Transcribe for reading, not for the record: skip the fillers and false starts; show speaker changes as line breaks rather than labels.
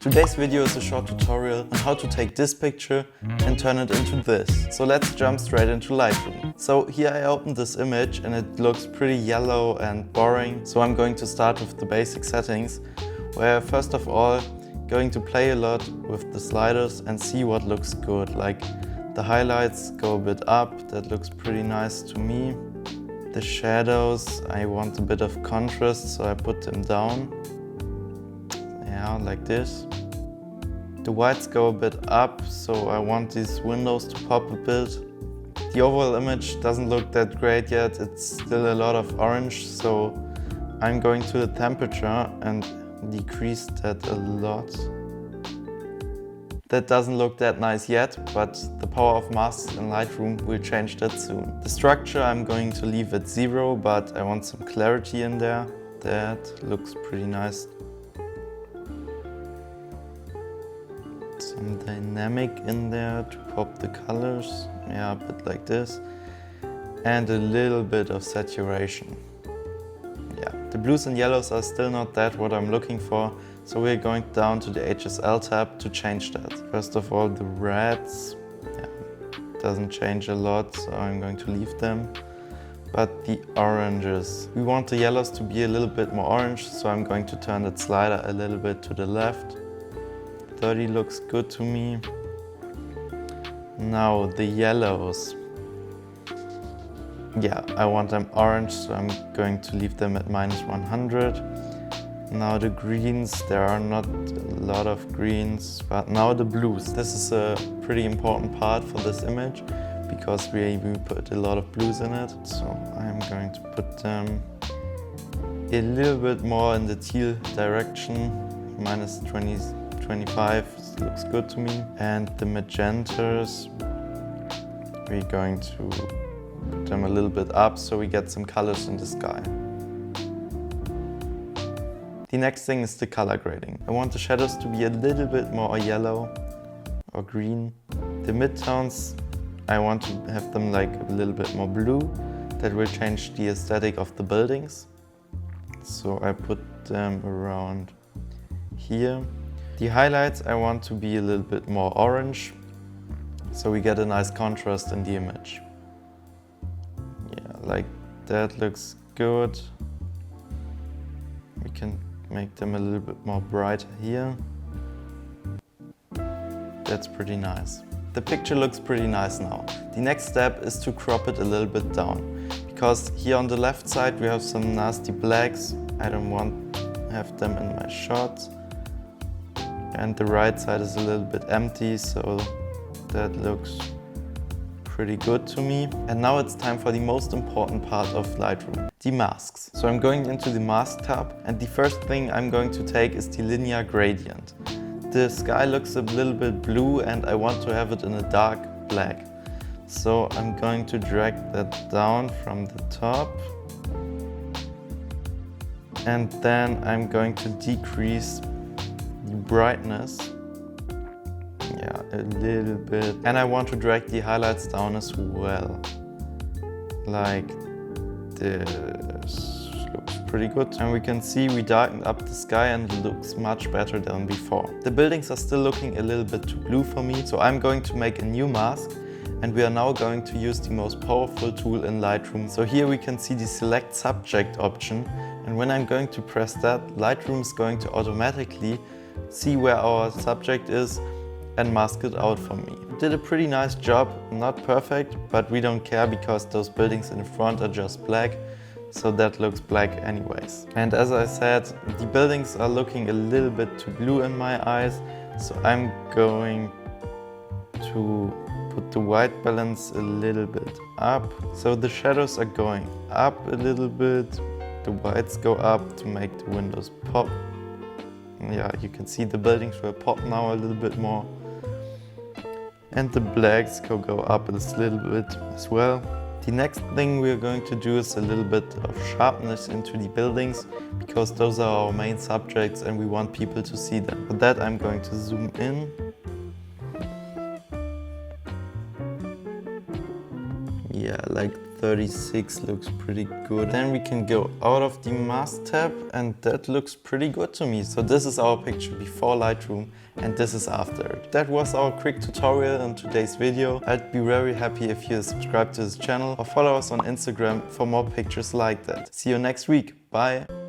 Today's video is a short tutorial on how to take this picture and turn it into this. So let's jump straight into Lightroom. So here I opened this image and it looks pretty yellow and boring. So I'm going to start with the basic settings, where first of all going to play a lot with the sliders and see what looks good. Like the highlights go a bit up, that looks pretty nice to me. The shadows, I want a bit of contrast, so I put them down. Yeah, like this. The whites go a bit up, so I want these windows to pop a bit. The overall image doesn't look that great yet, it's still a lot of orange, so I'm going to the temperature and decrease that a lot. That doesn't look that nice yet, but the power of masks in Lightroom will change that soon. The structure I'm going to leave at 0, but I want some clarity in there. That looks pretty nice. Some dynamic in there to pop the colors. Yeah, a bit like this. And a little bit of saturation. Yeah, the blues and yellows are still not that what I'm looking for. So we're going down to the HSL tab to change that. First of all, the reds, yeah, doesn't change a lot, so I'm going to leave them. But the oranges, we want the yellows to be a little bit more orange, so I'm going to turn that slider a little bit to the left. 30 looks good to me. Now the yellows. Yeah, I want them orange, so I'm going to leave them at -100. Now the greens, there are not a lot of greens, but now the blues. This is a pretty important part for this image because we put a lot of blues in it. So I'm going to put them a little bit more in the teal direction, -20, 25, looks good to me. And the magentas, we're going to put them a little bit up so we get some colors in the sky. The next thing is the color grading. I want the shadows to be a little bit more yellow or green. The midtones, I want to have them like a little bit more blue. That will change the aesthetic of the buildings. So I put them around here. The highlights I want to be a little bit more orange, so we get a nice contrast in the image. Yeah, like that looks good. We can make them a little bit more brighter here. That's pretty nice. The picture looks pretty nice now. The next step is to crop it a little bit down, because here on the left side we have some nasty blacks. I don't want to have them in my shots. And the right side is a little bit empty, so that looks pretty good to me. And now it's time for the most important part of Lightroom, the masks. So I'm going into the mask tab, and the first thing I'm going to take is the linear gradient. The sky looks a little bit blue and I want to have it in a dark black. So I'm going to drag that down from the top. And then I'm going to decrease the brightness. Yeah, a little bit. And I want to drag the highlights down as well. Like this. Looks pretty good. And we can see we darkened up the sky and it looks much better than before. The buildings are still looking a little bit too blue for me, so I'm going to make a new mask. And we are now going to use the most powerful tool in Lightroom. So here we can see the select subject option. And when I'm going to press that, Lightroom is going to automatically see where our subject is and mask it out for me. Did a pretty nice job, not perfect, but we don't care because those buildings in front are just black, so that looks black anyways. And as I said, the buildings are looking a little bit too blue in my eyes, so I'm going to put the white balance a little bit up. So the shadows are going up a little bit, the whites go up to make the windows pop. Yeah, you can see the buildings will pop now a little bit more. And the blacks go up a little bit as well. The next thing we're going to do is a little bit of sharpness into the buildings, because those are our main subjects and we want people to see them. For that I'm going to zoom in. Yeah, like 36 looks pretty good. Then we can go out of the mask tab, and that looks pretty good to me. So this is our picture before Lightroom and this is after. That was our quick tutorial in today's video. I'd be very happy if you subscribe to this channel or follow us on Instagram for more pictures like that. See you next week. Bye!